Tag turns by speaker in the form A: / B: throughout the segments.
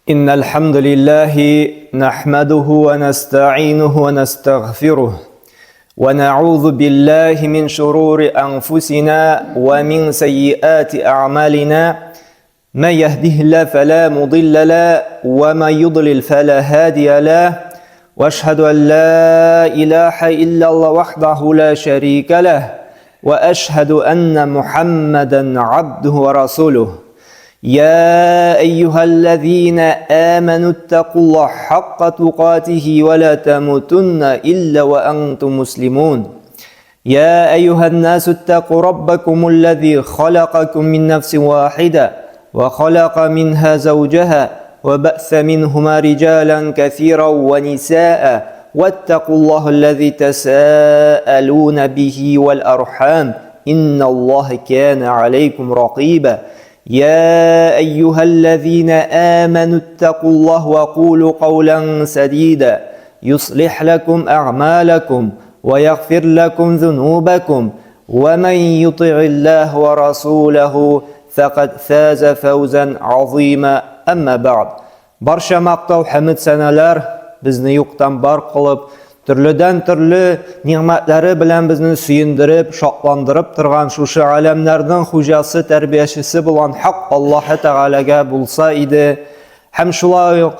A: إن الحمد لله نحمده ونستعينه ونستغفره ونعوذ بالله من شرور أنفسنا ومن سيئات أعمالنا من يهده الله فلا مضل له ومن يضلل فلا هادي له وأشهد أن لا إله إلا الله وحده لا شريك له وأشهد أن محمدا عبده ورسوله يا أيها الذين آمنوا اتقوا الله حق تقاته ولا تموتن إلا وأنتم مسلمون يا أيها الناس اتقوا ربكم الذي خلقكم من نفس واحدة وخلق منها زوجها وبأث منهما رجالا كثيرا ونساء واتقوا الله الذي تساءلون به والأرحام إن الله كان عليكم رقيبا يا أيها الذين آمنوا اتقوا الله وقولوا قولا سديدا يصلح لكم أعمالكم ويغفر لكم ذنوبكم ومن يطع الله ورسوله فقد فاز فوزا عظيما أما بعد برشا مقطع حمد سنالار bizni yo'qdan bor qilib, turlidan turli ne'matlari bilan bizni suyundirib, shoqlantirib turgan shu alamlarning xo'jasi, tarbiyachisi bo'lgan haq Alloh taolaga bo'lsa edi. Ham shular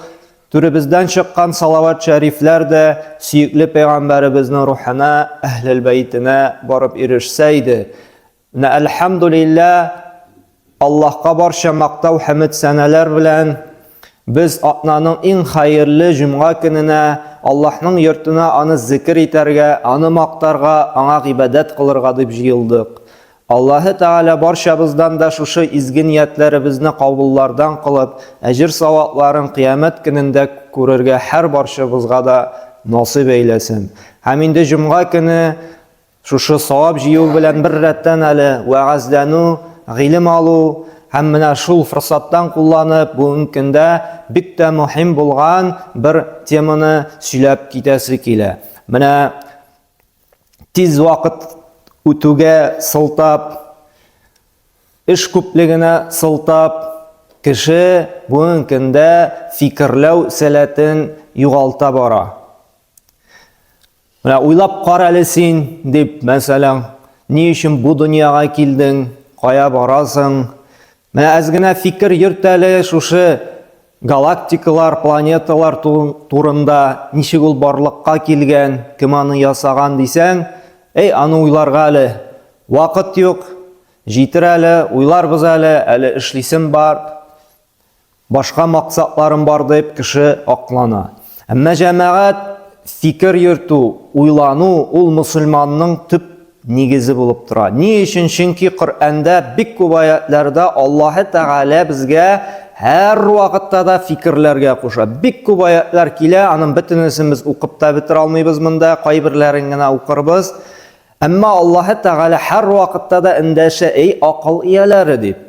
A: turibizdan chiqqan salovat shariflarda suyukli payg'ambarimizning ruhina, ahlul baytina borib erishsa edi. Alhamdulillah Allohga barcha maqtov hamd sanalar bilan biz Atnaning eng xayrli juma kunina Allohning yurtuna ani zikr etarga, ani maqtarga, anga ibodat qilirga deb jiyildik. Alloh taolo barchamizdan da shu izgi niyatlarimizni qabullardan qilib, ajr savoblarini qiyomat kunida ko'rarga har barchamizga da nasib eylesin. Hamda juma kuni shu savob jiyu bilan bir ratdan ali va'azlanu, ilm alu hammana shul fursatdan qo'llanib, bugungi kunda bitta muhim bo'lgan bir temani suylab ketasi kela. Mana tez vaqt o'tuga siltab, ish ko'pligini siltab, kishi bugungi kunda fikrlaw salatin yo'g'alta bora. Mana o'ylab qaralisin deb, masalan, ne uchun bu dunyoga kelding, qo'ya borasan? Mana azgina fikr yurtali shu galaktikalar, planetalar turында nishig ул барлыкка kelgan, kim аны ясаган дисәң, аны уйларга әле вакыт юк, җитер әле, уйларбыз әле эшлисем бар, башка максатларым бар дип кеше аклана. Әмма җәмәгать фикер йөртү, уйлану ул мусульманның төп нигезе булып тора. Ни өчен? Чөнки Коръәндә бик күп аятларда Аллаһ Тәгалә безгә һәр вакытта да фикерләргә куша. Бик күп аятлар килә, аның бөтенесен без укып та бетер алмыйбыз монда, кайберләрен генә укырбыз. Әмма Аллаһ Тәгалә һәр вакытта да эндәшә, акыл ияләре дип.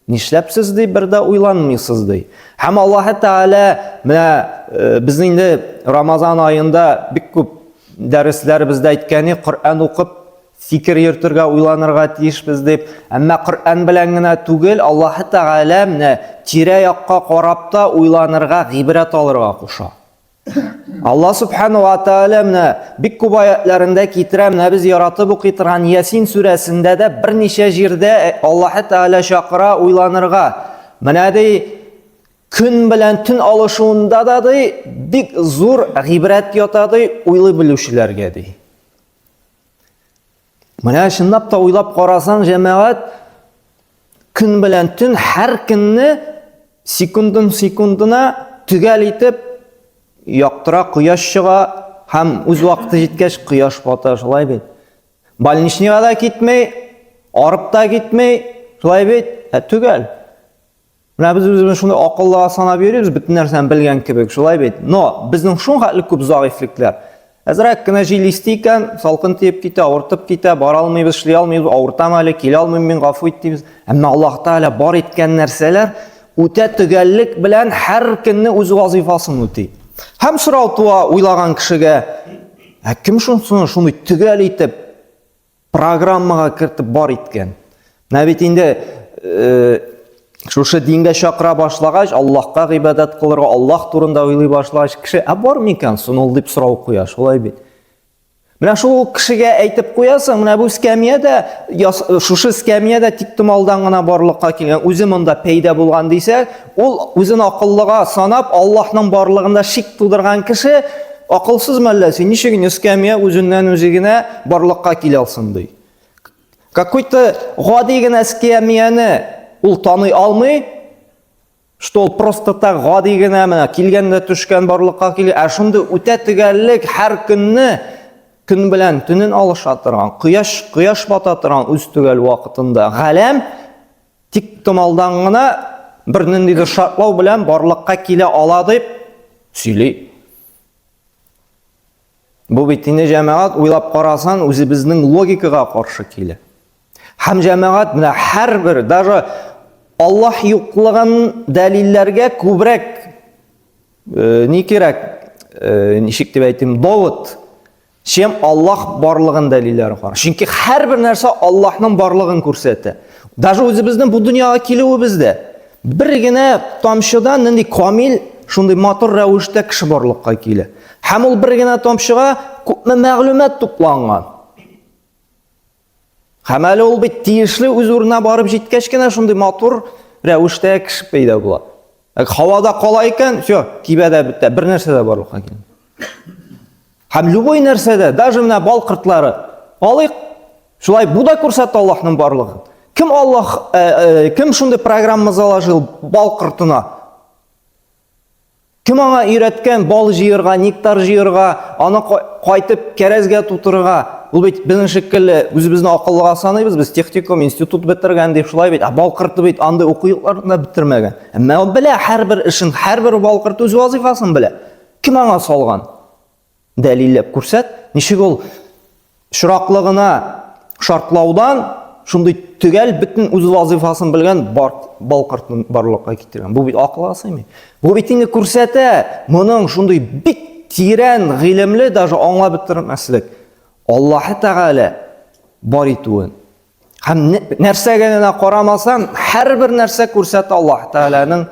A: Нишләпсез дип бер дә уйланмыйсыз ди. Һәм Аллаһ Тәгалә менә безнең инде Рамазан аенда бик күп дәресләр бездә әйткәне, Коръән укып fikir йөртергә, уйланырга тиешбез дип. Әмма Коръән белән генә түгел, Аллаһ Тәгалә менә тирә-якка карап та уйланырга, гыйбрәт алырга куша. Аллаһ Субхану ва Тәгалә менә бик күп аятларында китерә, менә без яратып укый торган Ясин сүрәсендә дә берничә җирдә Аллаһ Тәгалә чакыра уйланырга. Менә ди kun bilan tun alışуында да ди бик зур гыйбрәт ята ди уйлый белүчеләргә ди. Менә шундап та уйлап карасаң, җәмәгать kun bilan tun һәр көнне секундына төгәл итеп яктыра, кояш чыга һәм үз вакыты җиткәч кояш бата, шулай бит. Больничныйга да китмәй, арып та китмәй, шулай бит, төгәл. Менә без үзебез шундый акыллыга санап йөрибез, бөтен нәрсәне белгән кебек, шулай бит. Но безнең шуңа күп заифлыклар. Әзрәк кенә җил истикән, салкын тиеп китә, авыртып китә, бара алмыйбыз, эшли алмыйбыз, авыртам әле, килә алмыйм, мин гафу ит дибез. Әмма Аллаһ Тәгалә бар иткән нәрсәләр үтә төгәллек белән һәр көнне үз вазифасын үти. Һәм сорау туа уйлаган кешегә, кем шундый төгәл итеп программага кертеп бар иткән? Менә бит инде Шушы дингә чакыра башлагач, Аллаһка гыйбадат кылырга, Аллаһ турында уйлый башлагач, кеше, бар микән сон ул дип сорау куя, шулай бит. Менә шул кешегә әйтеп куясың, менә бу скамьяда, шушы скамьяда тиктималдан гына барлыкка килгән, үзе монда пәйда булган дисә, ул үзен акыллыга санап, Аллаһның барлыгында шик тудырган кеше акылсыз мәлләсе, ничек скамья үзеннән үзе генә барлыкка килә алсын ди. Какой-то гади генә скамьяны ул таный алмый, что ул просто так гади генә менә килгәндә төшкән барлыкка килә, шундый үтә төгәллек һәр көнне көн белән төнен алыша торган, кояш бата торган үз төгәл вакытында галәм тиктималдан гына бер ниндидер шартлау белән барлыкка килә ала дип сөйли. Бу бит инде җәмәгать уйлап карасан, үзебезнең логикага каршы килә. Һәм җәмәгать менә һәрбер, даже Аллаһ юклыгын дәлилләргә күбрәк ни кирәк, ничек дип әйтим, довод, чем Аллаһ барлыгын дәлилләре бар. Чөнки һәрбер нәрсә Аллаһның барлыгын күрсәтә. Даже үзебезнең бу дөньяга килүебездә бер генә тамчыдан нинди камил, шундый матур рәвештә кеше барлыкка килә. Һәм ул бер генә тамчыга күпме мәгълүмат тупланган. Һәм әле ул бит тиешле үз урынына барып җиткәч кенә шундый матур рәвештә кеше пәйда була. Һавада кала икән, всё, кибәдә бетә, бер нәрсә дә барлыкка килә. Һәм любой нәрсәдә, даже менә бал кыртлары, алыйк, шулай бу да күрсәтә Аллаһның барлыгын. Кем шундый программа заложил бал кыртына? Кем аңа өйрәткән бал җыярга, нектар җыярга, аны кайтып кәрәзгә тутырырга? Ул бит безнең шикелле үзебезне акыллыга саныйбыз, без техникум, институт бетергән дип шулай бит, бал кырты бит андый укыйлыкларны да бетермәгән. Әмма ул белә һәрбер эшен, һәрбер бал кырты үз вазифасын белә. Кем аңа салган? Дәлилләп күрсәт, ничек ул шураклыгына шартлаудан шундый төгәл бөтен үз вазифасын белгән бал кыртын барлыкка китергән. Бу бит акылга сыймый. Бу бит инде күрсәтә, моның шундый бик тирән гыйлемле, даже аңлап бетермәслек Аллаһ Тәгалә бар итүен. Һәм нәрсәгә генә карамасан, һәрбер нәрсә күрсәтә Аллаһ Тәгаләнең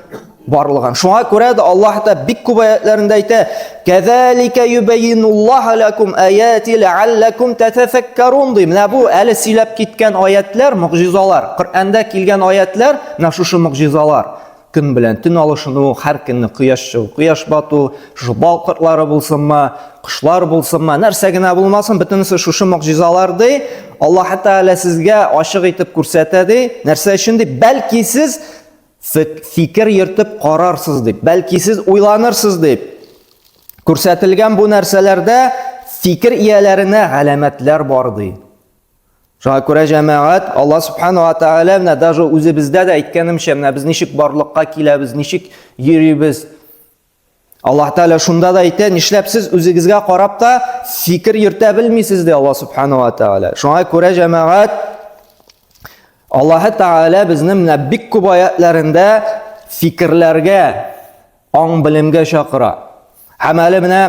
A: барлыгын. Шуңа күрә дә Аллаһ та бик күп аятларында әйтә: "Кәзалика юбаййинуллаһу лакум аяти лааллакум татафаккарун." Менә бу әле сөйләп киткән аятлар, мугъҗизалар, Коръәндә килгән аятлар, менә шушы мугъҗизалар. Көн белән төн алышыну, һәр көнне кояш чыгу, кояш бату, шушы бал кыртлары булсынмы, кошлар булсынмы, нәрсә генә булмасын, бөтенесе шушы мугъҗизаларды Аллаһ Тәгалә сезгә ачык итеп күрсәтә ди. Нәрсә өчен ди? Бәлки сез фикер йөртеп карарсыз дип, бәлки сез уйланырсыз дип. Күрсәтелгән бу нәрсәләрдә фикер ияләренә галәмәтләр бар ди. Шуңа күрә җәмәгать, Аллаһ Субханаһу ва Тәгалә менә даже үзебездә дә әйткәнемчә, менә без ничек барлыкка киләбез, ничек йөрибез. Аллаһ Тәгалә шунда да әйтә, нишләп сез үзегезгә карап та фикер йөртә белмисез ди Аллаһ Субханаһу ва Тәгалә. Шуңа күрә җәмәгать, Аллаһ Тәгалә безне менә бик күп аятларында фикерләргә, аң белемгә чакыра. Һәм әле менә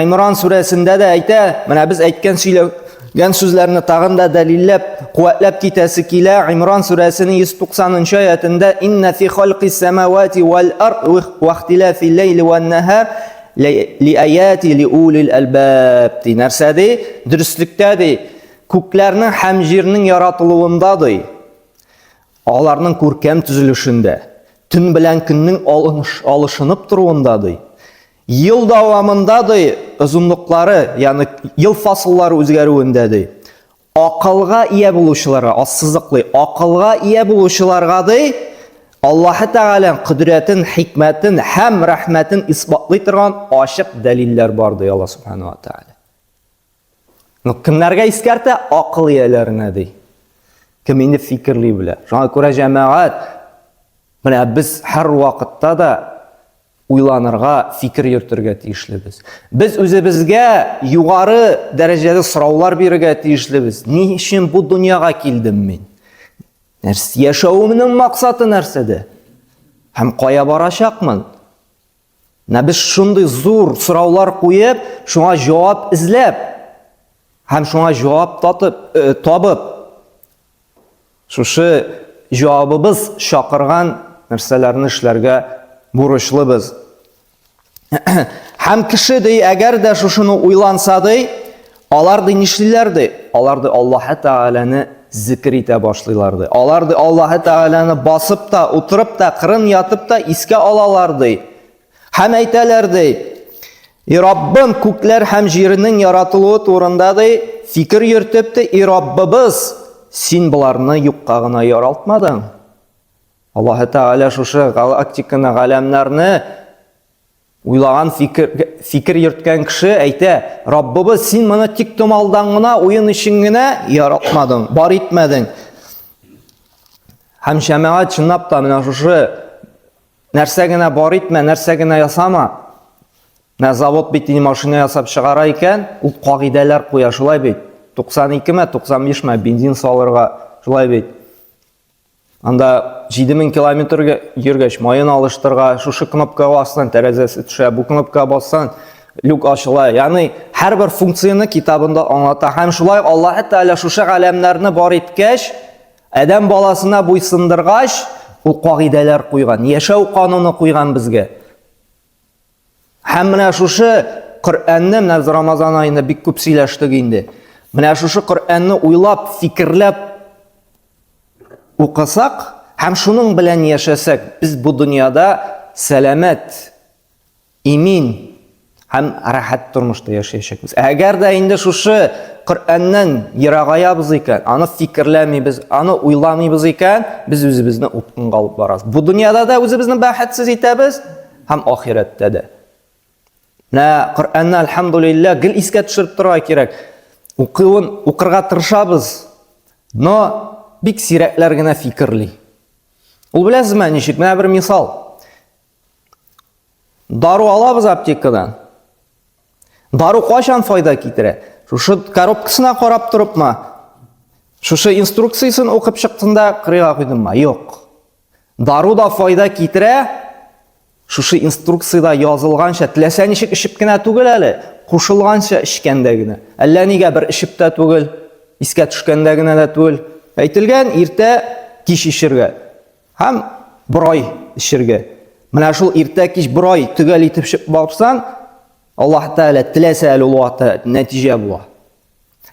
A: Имран сүрәсендә дә әйтә, менә без әйткән сөйләгән сүзләрне тагын да дәлилләп, куәтләп китәсе килә. Имран сүрәсенең 190-нчы аятында: "Инна фи халқис самавати вал ард ва ихтилафил лейли ван нахар лиаяти лиулил албаб." Нәрсә ди? Дөрестлектә ди, күкләрнең һәм җирнең яратылуында ди. Аларның күркәм төзелешендә, төн белән көннең алышынып торуында ди. Ел дәвамында ди, озынлыклары, ягъни ел фасыллары үзгәрүендә ди. Акылга ия булучыларга, ассызыклый, акылга ия булучыларга ди, Аллаһ Тәгаләнең кудрәтен, хикмәтен һәм рәхмәтен исбатлый торган ачык дәлилләр бар ди Аллаһ Субханаһу ва Тәгалә. Кемнәргә искәртә? Акыл ияләренә ди. Кем инде фикерли белә. Шуңа күрә җәмәгать, менә без һәр вакытта да уйланырга, фикер йөртергә тиешлебез. Без үзебезгә югары дәрәҗәдә сораулар бирергә тиешлебез. Ни өчен бу дөньяга килдем мин? Нәрсә яшәүемнең максаты нәрсәдә? Һәм кая барачакмын? Без шундый зур сораулар куеп, шуңа җавап эзләп, һәм шуңа җавап табып, шушы җавабыбыз шакырган нәрсәләрне эшләргә бурычлыбыз. Һәм кеше ди, әгәр дә шушыны уйланса ди, алар ди нишлиләр ди? Алар ди Аллаһ Тәгаләне зикр итә башлыйлар ди. Алар ди Аллаһ Тәгаләне басып та, утырып та, кырын ятып та искә алалар ди. Һәм әйтәләр ди: "И Раббым, күкләр һәм җирнең яратылуы турында ди фикер йөртеп ди, и Раббыбыз, син буларны юкка гына яралтмадың." Аллаһ Тәгалә шушы галактиканы, галәмнәрне уйлаган, фикер йөрткән кеше әйтә: "Раббыбыз, син моны тик томалдан гына, уен өчен генә яратмадың, бар итмәдең." Һәм җәмәгать чынлап та менә шушы нәрсә генә бар итмә, нәрсә генә ясама. Завод бит машина ясап чыгара икән, ул кагыйдәләр куя, шулай бит. 92 ме, 95 ме бензин салырга, шулай бит. Анда 7000 километрга йөргәч майын алыштырга, шушы кнопкага бассаң тәрәзәсе төшә, бу кнопкага бассаң люк ачыла. Ягъни һәрбер функцияны китабында аңлата. Һәм шулай Аллаһ Тәгалә шушы галәмнәрне бар иткәч, адәм баласына буйсындыргач, ул кагыйдәләр куйган, яшәү кануны куйган безгә. Һәм менә шушы Коръәнне менә Рамазан аенда бик күп сөйләштек инде. Менә шушы Коръәнне уйлап, фикерләп укысак, һәм шуның белән яшәсәк, без бу дөньяда сәламәт, имин һәм рәхәт тормышта яшәячәкбез. Әгәр дә инде шушы Коръәннән ерагаябыз икән, аны фикерләмибез, аны уйламыйбыз икән, без үзебезне утынга алып барабыз. Бу дөньяда да үзебезне бәхетсез итәбез, һәм ахирәттә дә. Менә Коръәнне әлхәмдүлилләһ гел искә төшереп торырга кирәк. Укырга тырышабыз, но бик сирәкләр генә фикерли. Ул беләсезме ничек? Менә бер мисал. Дару алабыз аптекадан. Дару кайчан файда китерә? Шушы коробкасына карап турыпмы? Шушы инструкциясын укып чыктында кырыга куйдыммы? Юк. Дару да файда китерә. Шушы инструкцияда язылганча, теләсә ничек ишеп кенә түгел әле, кушылганча ишкәндә генә. Әллә нигә бер ишеп тә түгел, искә төшкәндә генә дә түгел. Әйтелгән иртә кич ишергә. Һәм бер ай ишергә. Менә шул иртә кич бер ай төгәл итеп ишеп барсаң, Аллаһ Тәгалә теләсә әле ул вакытта нәтиҗә була.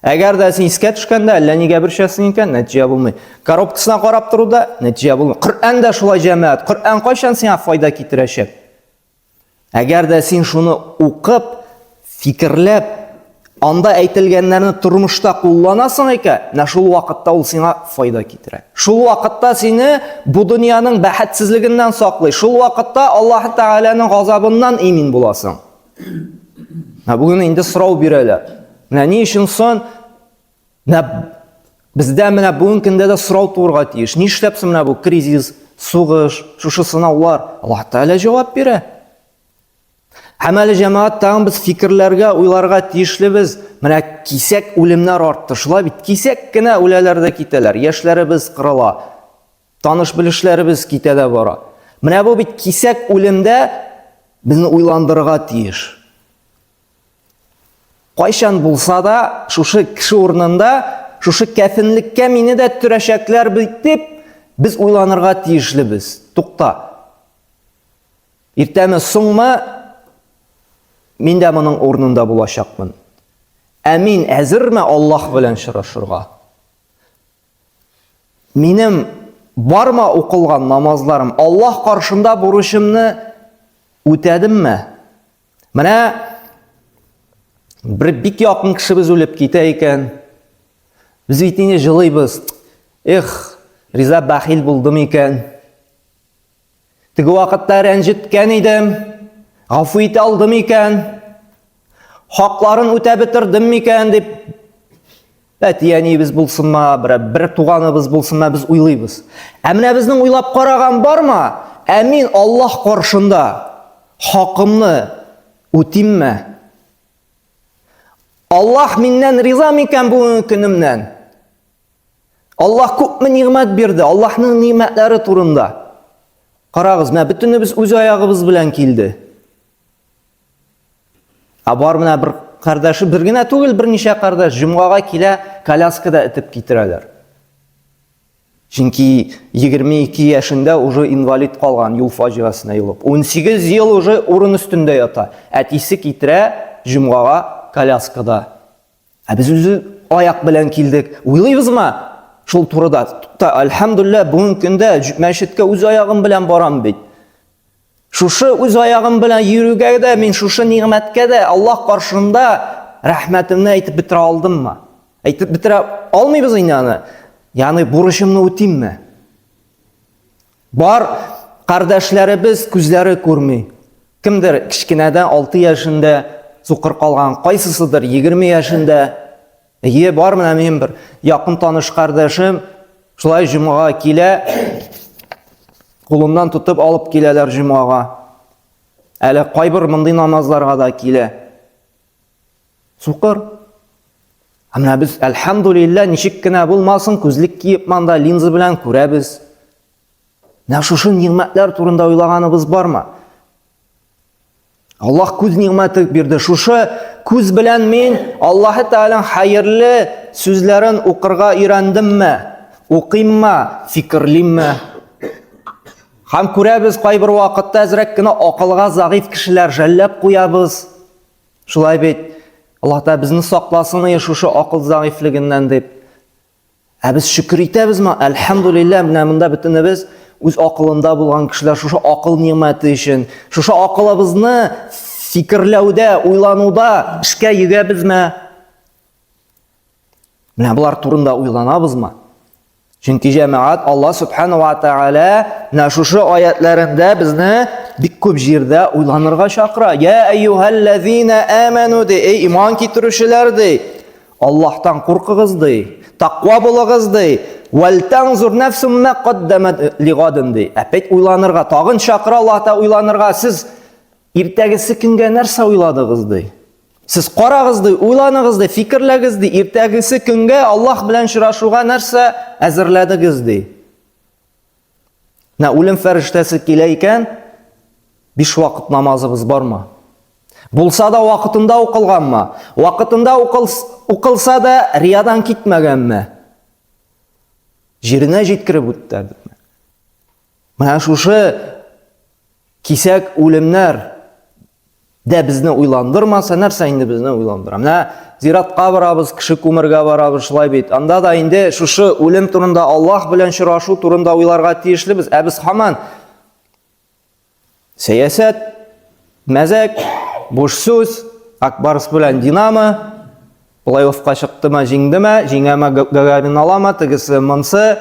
A: Әгәр дә син искә төшкәндә әллә нигә бер шәсен икән, нәтиҗә булмый. Коробкасына карап торуда нәтиҗә булмый. Коръән дә шулай җәмәгать. Коръән кайчан сиңа файда китерәчәк? Әгәр дә син шуны укып, фикерләп, анда әйтелгәннәрне тормышта кулланасың икән, менә шул вакытта ул сиңа файда китерә. Шул вакытта сине бу дөньяның бәхетсезлегеннән саклый. Шул вакытта Аллаһ Тәгаләнең газабыннан имин буласың. Бүген инде сорау бирәләр. Менә ни өчен сон бездә менә бүген көндә дә сорау турырга тиеш. Ни эшләпсең менә бу кризис, сугыш, шушы сынаулар? Аллаһ Тәгалә җавап бирә. Һәм әле җәмәгать тагын без фикерләргә, уйларга тиешлебез. Менә кисәк үлемнәр артты. Шулай бит кисәк кенә үләләр дә китәләр. Яшьләребез кырыла. Таныш белешләребез китә дә бара. Менә бу бит кисәк үлемдә безне уйландырырга тиеш. Кайчан булса да шушы кеше урынында, шушы кәфенлеккә мине дә төрәшәкләр бит дип, без уйланырга тиешлебез. Тукта. Иртәме, соңмы мин дә моның урынында булачакмын. Ә мин әзерме Аллаһ белән очрашырга? Минем барма укылган намазларым, Аллаһ каршында бурычымны үтәдемме? Менә бер бик якын кешебез үлеп китә икән. Без бит инде җылыйбыз. Эх, риза бахил булдым икән. Теге вакытта рәнҗеткән идем. Гафу итә алдым икән. Хакларын үтә битердем икән дип. Әтиянибез булсынмы, бер туганыбыз булсынмы, без уйлыйбыз. Ә менә безнең уйлап караган бармы? Ә мин Аллаһ каршында хакымны үтимме? Аллаһ миннән риза микән бу көнемнән? Аллаһ күпме ниғмәт бирде, Аллаһның ниғмәтләре турында. Карагыз, менә бөтенебез үз аягыбыз белән килде. Бар менә бер кардәше, бер генә түгел, берничә кардәш җомгага килә, коляскада итеп китерәләр. Чөнки 22 яшендә уже инвалид калган юл фаҗигасына юлып. 18 ел уже урын өстендә ята. Әтисе китерә җомгага коляскада. Без үзе аяк белән килдек. Уйлыйбызмы? Шул турыда. Альхамдулилlah, бүген көндә мәчеткә үз аягым белән барам бит. Шушы үз аягым белән йөрүгә дә, мин шушы нигъмәткә дә Аллаһ каршында рәхмәтемне әйтеп бетерә алдыммы? Әйтеп бетерә алмыйбыз инде аны. Ягъни бурычымны үтимме? Бар кардәшләребез күзләре күрми. Кемдер кичкенәдән 6 яшендә сукыр калган, кайсысыдыр 20 яшендә. Бар менә мин бер якын таныш кардәшем шулай җомгага килә, кулымнан тотып алып киләләр җомгага. Әле кайбер мондый намазларга да килә. Сукыр. Менә без альхамдулилlah ничек кенә булмасын, күзлек киеп манда линза белән күрәбез. Менә шушы нигъмәтләр турында уйлаганыбыз бармы? Аллаһ күз нигъмәте бирде. Шушы күз белән мин Аллаһ Тәгалә хәерле сүзләрен укырга өйрәндемме? Укыйммы? Фикерлимме? Һәм күрәбез кайбер вакытта әзрәк кенә акылга загыйф кешеләр жәлләп куябыз. Шулай бит Аллаһ та безне сакласын шушы акыл загыйфлыгыннан дип. Без шөкер итәбезме? Альхамдулилlah, менә монда бөтенебез үз акылында булган кешеләр шушы акыл нигъмәте өчен, шушы акылыбызны фикерләүдә, уйлануда эшкә йөгәбезме? Менә булар турында уйланабызмы? Чөнки җәмәгать Аллаһ Субханаһу ва Тәгалә менә шушы аятларында безне бик күп җирдә уйланырга чакыра. Я айюхаллазина аману ди, эй иман китерүчеләр ди, Аллаһтан куркыгыз ди, тақва булыгыз ди. Валтанзур нафсум ма каддамат лигадин ди. Әпәт уйланырга, тагын чакыра Аллаһ та уйланырга. Сез иртәгесе көнгә нәрсә уйладыгыз ди? Сез карагыз ди, уйланыгыз ди, фикерләгез ди, иртәгесе көнгә Аллаһ белән очрашуга нәрсә әзерләдегез ди. Нә үлем фәрештәсе килә икән, 5 вакыт намазыбыз бармы? Булса да вакытында укылганмы? Вакытында укылса да риядан китмәгәнме? Җиренә җиткереп үттәрдекме? Менә шушы кисәк үлемнәр дә безне уйландырмаса, нәрсә инде безне уйландыра? Менә зиратка барабыз, кеше күмергә барабыз, шулай бит. Анда да инде шушы үлем турында, Аллаһ белән очрашу турында уйларга тиешлебез. Без һаман сәясәт, мәзәк, буш сүз, Акбарс белән Динамо, плей-оффка чыктымы, җиңдеме, җиңәме Гагарин аламы, тегесе монсы,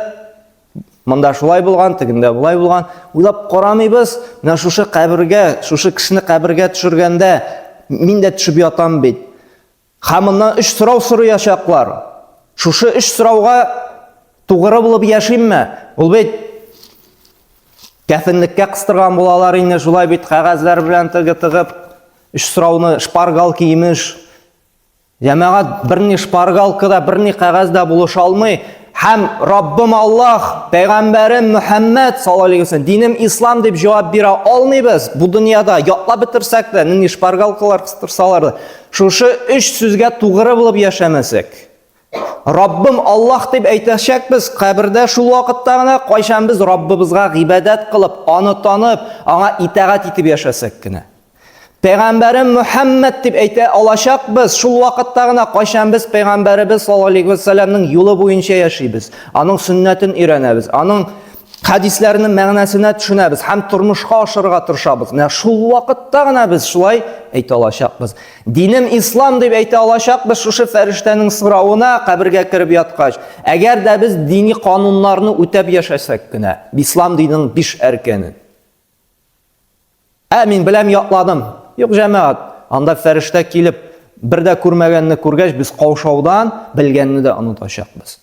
A: монда шулай булган, тегендә булай булган. Уйлап карамыйбыз. Менә шушы кабергә, шушы кешене кабергә төшергәндә мин дә төшеп ятам бит. Һәм моннан 3 сорау сораячаклар. Шушы 3 сорауга тугры булып яшимме? Ул бит кәфенлеккә кыстырган булалар инде, шулай бит кагазлар белән тыгып, 3 сорауны шпаргалка имеш. Җәмәгать берни шпаргалкада, берни кагазда булыша алмый. Һәм Раббым Аллаһ, Пәйгамбәрем Мөхәммәд саллаллаһу алейхи ва саллям, динем ислам дип җавап бирә алмыйбыз. Бу дөньяда ятлап бетерсәк тә, нинди шпаргалкалар кыстырсалар да, шушы 3 сүзгә тугры булып яшәмәсәк, Раббым Аллаһ дип әйтәчәкбез кабердә, шул вакытта гына кайчан без Раббыбызга гыйбадәт кылып, аны танып, аңа итагать итеп яшәсәк кенә. Пәйгамбәрем Мөхәммәд дип әйтә алачакбыз, шул вакытта гына кайчан без Пәйгамбәребез саллаллаһу алейхи ва саллямның юлы буенча яшибез, аның сөннәтен өйрәнәбез, аның хадисләренең мәгънәсенә төшенәбез һәм тормышка ашырга тырышабыз. Менә шул вакытта гына без шулай әйтә алачакбыз. Динем ислам дип әйтә алачакбыз шушы фәрештәнең сорауына кабергә киреп яткач. Әгәр дә без дини кануннарны үтәп яшәсәк кенә, ислам диненең 5 әркәнен. Мин беләм ятладым. Юк җәмәгать, анда фәрештә килеп, бер дә күрмәгәнне күргәч, без каушаудан белгәнне дә онытачакбыз.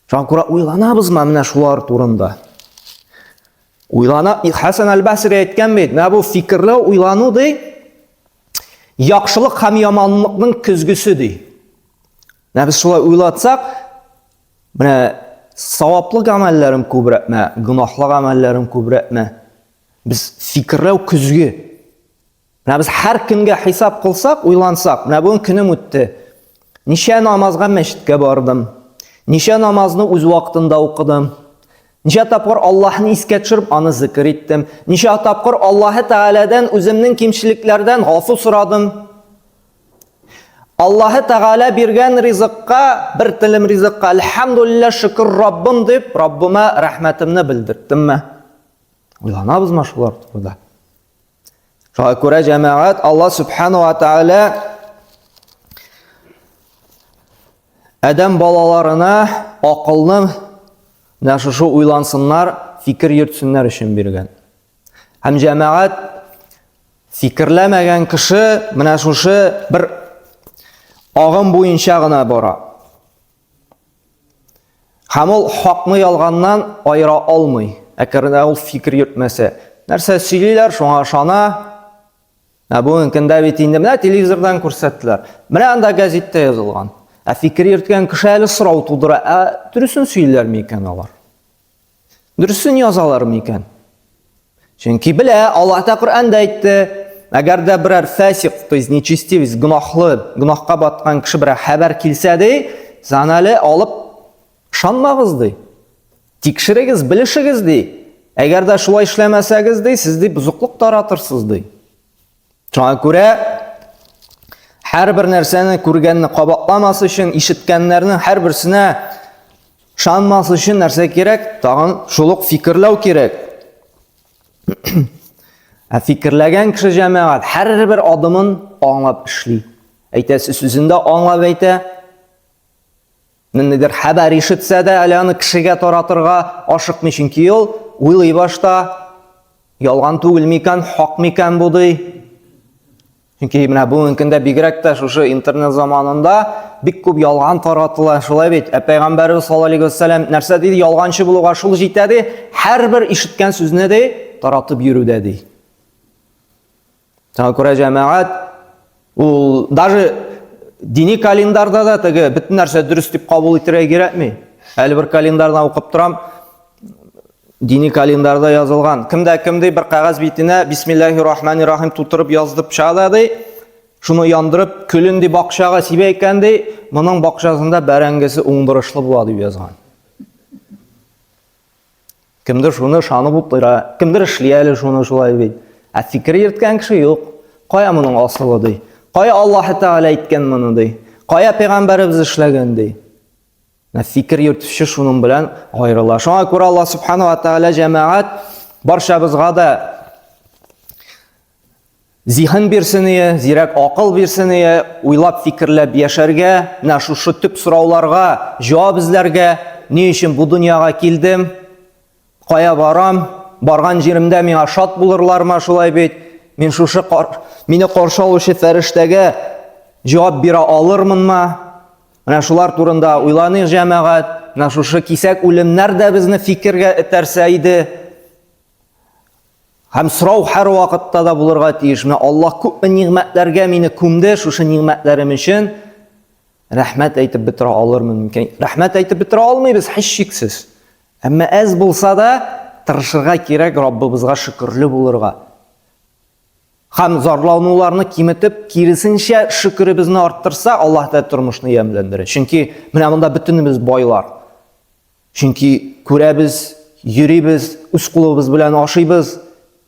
A: Шуңа күрә уйланабызмы менә шулар турында? Уйлана, Хасан аль-Басри әйткән бит, менә бу фикерләү, уйлану ди, яхшылык һәм яманлыкның көзгүсе ди. Менә без шулай уйлатсак, менә саваплы гамәлләрем күбрәкме, гынаһлы гамәлләрем күбрәкме? Biz фикерләү көзге. Менә без һәр көнгә хисап кылсак, уйлансак, менә бүген көнем үтте. Ничә намазга мәчеткә бардым? Ничә намазны үз вакытында укыдым? Ничә тапкыр Аллаһны искә төшереп, аны зикр иттем. Ничә тапкыр Аллаһ Тәгаләдән үземнең кимчелекләрдән гафу сорадым. Аллаһ Тәгалә биргән ризыкка, бер телем ризыкка, әлхәмдүлилләh, шөкер Раббым дип, Раббыма рәхмәтемне белдерттемме? Уйланабызмы шулар турында? Шуңа күрә җәмәгать, Аллаһ Субханаһу ва Тәгалә Адәм балаларына акылны, менә шушы уйлансыннар, фикер йөртсеннәр өчен биргән. Һәм җәмәгать фикерләмәгән кеше менә шушы бер агым буенча гына бара. Һәм ул хакны ялганнан айыра алмый. Әгәр ул фикер йөртмәсә, нәрсә сөйлиләр, шуңа ышана. Бүгенге көндә бит инде менә телевизордан күрсәттеләр. Менә анда газетта язылган. Фикер йөрткән кеше әле сорау тудыра. Дөресен сөйлиләр микән алар? Дөресен язалар микән? Чөнки белә, Аллаһ та Коръәндә әйтте, әгәр дә берәр фасик, то есть нечестивец, гынахка баткан кеше берәр хәбәр килсә ди, сез әле алып ышанмагыз ди. Тикшерегез, белешегез ди. Әгәр дә шулай эшләмәсәгез ди, сез ди бузыклык таратырсыз ди. Шуңа күрә һәрбер нәрсәне күргәнне кабатламас өчен, ишеткәннәрнең һәрберсенә ышанмас өчен нәрсә кирәк? Тагын шулык фикерләү кирәк. Фикерләгән кеше җәмәгать һәрбер адымын аңлап эшли. Әйтәсе сүзендә аңлап әйтә. Нидер хәбәр ишетсә дә, әле аны кешегә таратырга ашыкмый, чөнки ул уйлый башта, ялган түгел микән, хак микән бу ди. Чөнки менә бүгенге көндә бигрәк тә шушы интернет заманында бик күп ялган таратыла, шулай бит. Пәйгамбәрбез саллаллаһу алейһи ва сәллям нәрсә диде? Ялганчы булуга шул җитә ди, һәрбер ишеткән сүзне дә таратып йөрүдә ди. Шуңа күрә җәмәгать, ул даже дини календарда да теге бөтен нәрсә дөрес дип кабул итәргә кирәкми. Әле бер календардан укып торам, дини календарда язылган. Кемдә бер кагаз битенә бисмиллаһир-рахманир-рахим тутырып яздып чыга ди, шуны яндырып көлен ди бакчага сибә икән ди, моның бакчасында бәрәңгесе уңдырышлы була дип язган. Кемдер шуны ышанып утыра, кемдер эшли әле шуны шулай бит. Фикер йөрткән кеше юк. Кая моның асылы ди? Кая Аллаһ Тәгалә әйткән моны ди? Кая пәйгамбәрбез эшләгән ди? Фикер йөртүче шуның белән аерыла. Шуңа күрә Аллаһ Субханаһу ва Тәгалә җәмәгать барчабызга да зиһен бирсен, зирәк акыл бирсен, уйлап фикерләп яшәргә, менә шушы төп сорауларга җавап эзләргә, ни өчен бу дөньяга килдем? Кая барам? Барган җиремдә миңа шат булырлармы шулай бит? Мин шушы мине каршы алучы фәрештәгә җавап бирә алырмынмы? Менә шулар турында уйланыйк җәмәгать. Менә шушы кисәк үлемнәр дә безне фикергә этәрсә иде. Һәм сорау һәр вакытта да булырга тиеш. Менә Аллаһ күпме ниғмәтләргә мине күмде, шушы ниғмәтләрем өчен рәхмәт әйтеп бетерә алырмын микән? Рәхмәт әйтеп бетерә алмыйбыз, һич шиксез. Әмма әз булса да тырышырга кирәк, Раббыбызга шөкерле булырга. Һәм зарлануларны киметеп, киресенчә шөкребезне арттырса, Аллаһ та тормышны ямьләндерә. Чөнки менә монда бөтенебез байлар. Чөнки күрәбез, йөрибез, үз кулыбыз белән ашыйбыз.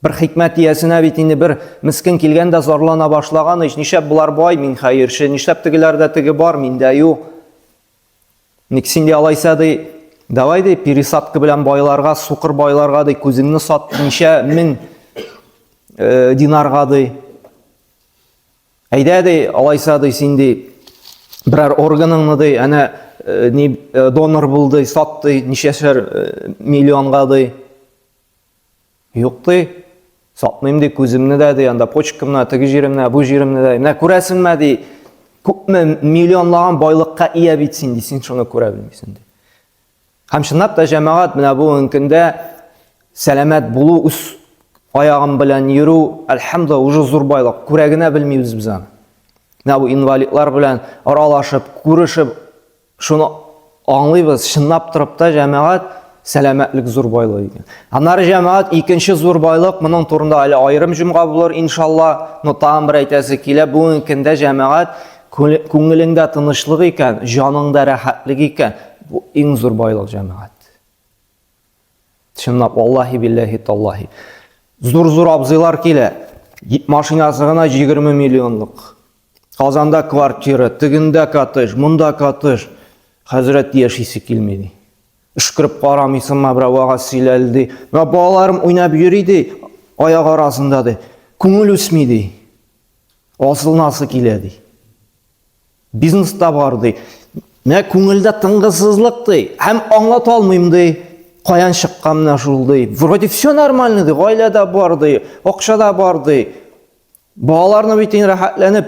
A: Бер хикмәт иясенә бит инде бер мискин килгәндә зарлана башлаган, нишләп булар бай, мин хәерче, нишләп тегеләрдә теге бар, миндә юк. Ник син алайса ди, давай ди пересадка белән байларга, сукыр байларга ди күзеңне сат, ничә мең динарга ди. Әйдә ди, алайса ди син ди берәр органыңны ди, әнә донор булды, сатты, ничәшәр миллионга ди. Юк ди, сатмыйм ди, күземне дә ди, анда почкамны, теге җиремне, бу җиремне дә. Менә күрәсеңме ди, күпме миллионлаган байлыкка ия бит син ди, син шуны күрә белмисең ди. Һәм чынлап та җәмәгать менә бүгенге көндә сәламәт булу, үз аягым белән йөрү, әлхәмдулилlah, уже зур байлык, күрәгенә белмибез без аны. Менә бу инвалидлар белән аралашып, күрешеп, шуны аңлыйбыз, чынлап торып та җәмәгать сәламәтлек зур байлык икән. Аннары җәмәгать икенче зур байлык, моның турында әле аерым җомга булыр иншалла. Но тагын бер әйтәсе килә, бүгенге көндә җәмәгать күңелеңдә тынычлык икән, җаныңда рәхәтлек икән. Бу иң зур байлык җәмәгать. Чынлап, Аллахи биллахи таллахи. Зур-зур абзыйлар келе, машинасы ғана 20 миллионлық. Қазанда квартира, тігінде катыш, мұнда катыш. Хәзірет яшisi келмеді. Үшкіріп қарамайсын ма, бір уаға сөйләлді. Балаларым ойнап жүрейді, аяқ арасында де. Көңіл өсмейді. Асылнасы келеді. Бизнеста барды. Мә көңілді тыңғысызлықты, һәм аңлат алмаймды, қаян шыққамна жулды. Вроде все нормальныды, ғайлада барды, оқшада барды. Балаларына бейтен рахатланып,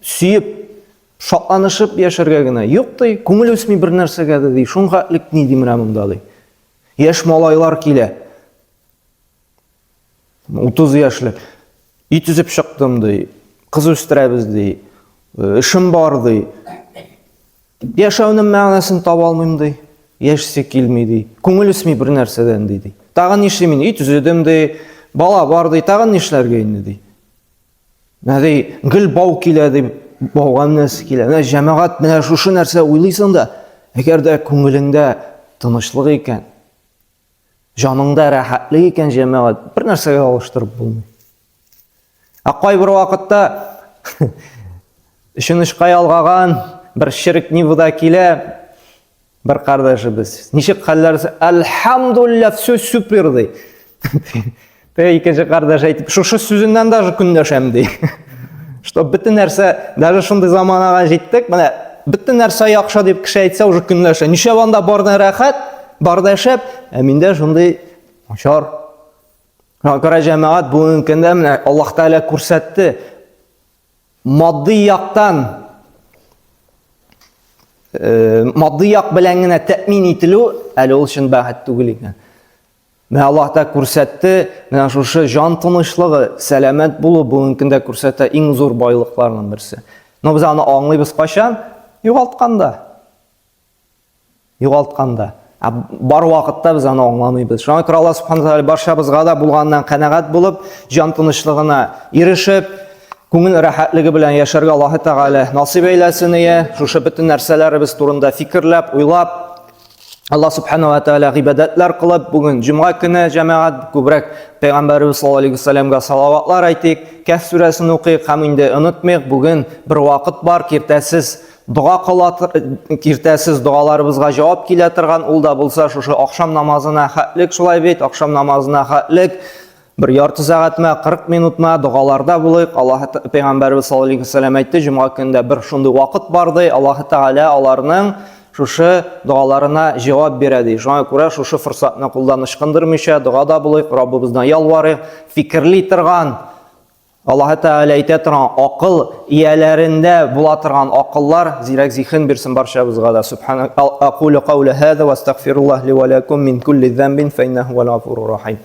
A: сүйіп, шатланышып яшырға гына. Йоқтай, көңіл өсмей бір нәрсеге деді, шонға әлік не демірамында деді. Еш малайлар келе. 30 яшылы. Ит үзіп шықтым деді, қыз өстірәбіз деді, ішім бар деді. Яшауының мәғанасын таба алмайым деді. Яшсе келмейді, көңіл өсмей бір нәрседен дейді. Тағын нешлемен, ит үзедім де, бала бар дей, тағын нешлерге енді дей. Мәдей, гіл бау келеді, бауған нәрсе келеді. Мә жәмағат, мә шушы нәрсе ойлайсың да, әгерде көңіліңде тынышлық екен, жаныңда рәхәтлік екен жәмағат, бір нәрсеге алыштырып болмай. Аққай бір уақытта, үшін ішқай алғаған, бір шірік нивыда келе, бір қардашы біз. Нешек қалларысы, әлхамдулилля, все супер дей. Екінші қардаш айтып, шушы сөзінден даже күндешем дей. Что бітті нәрсе, даже шындай заманаға жеттік, бітті нәрсе яқша деп кіші айтса, уже күндеше. Неше банда бардың рәхат, бардашып, әмінде шындай ашар. Қара жәмағат бұл үмкінде, Аллах Тәала көрсетті, мадди яқтан, maddi yaq bilangina təmin etilu əli ol üçün bəhət түгел ekan. Mən Allah da күрсәтті, mən şuшы жан тынышлыгы, сәламәт булу бүгенкендә күрсәтә иң зур байлыкларның берсе. Но без аны аңлыйбыз качан? Югалтқанда. Бар вакытта без аны аңламыйбыз. Шуңа күрә Алла Субхану ва Тааля барчабызга да булганнан канәгать булып, жан тынычлыгына ирешеп, күңел рәхәтлеге белән яшәргә Аллаһ Тәгалә насыйп әйләсен ия. Шушы бөтен нәрсәләребез турында фикерләп, уйлап, Аллаһ Субхану ва Тааля гыйбадәтләр кылып, бүген җомга көне җәмәгать күбрәк Пәйгамбәрбез саллаллаһу алейһи ва саллямга салаватлар әйтик, Кәһф сүрәсен укыйк һәм инде онытмыйк. Бүген бер вакыт бар, киртәсез дуга киртәсез дугаларыбызга җавап килә торган. Ул да булса шушы ахшам намазына хәтлек, шулай бит, ахшам намазына хәтлек. Bir yartı saatma, 40 minutma dualarda buluyuq. Allah Peygamberimiz sallallahu aleyhi ve sellem aytdı, Cuma günde bir şunday vaqt bardı. Allah Teala alarının şuşu dualarına cevap beredi. Şuna görə şuşu fırsatını kullanışqındırmışa duada buluyuq. Rabbimizden yalvarıq. Fikirli turgan, Allah Teala aytə turgan aqıl iyalarında bula turgan aqıllar zirək zihin birsin barşabızğa da. Subhanak aqulu qawla hada və estəğfirullah li və lakum min kulli zənbin fe innehu vel gafurur rahim.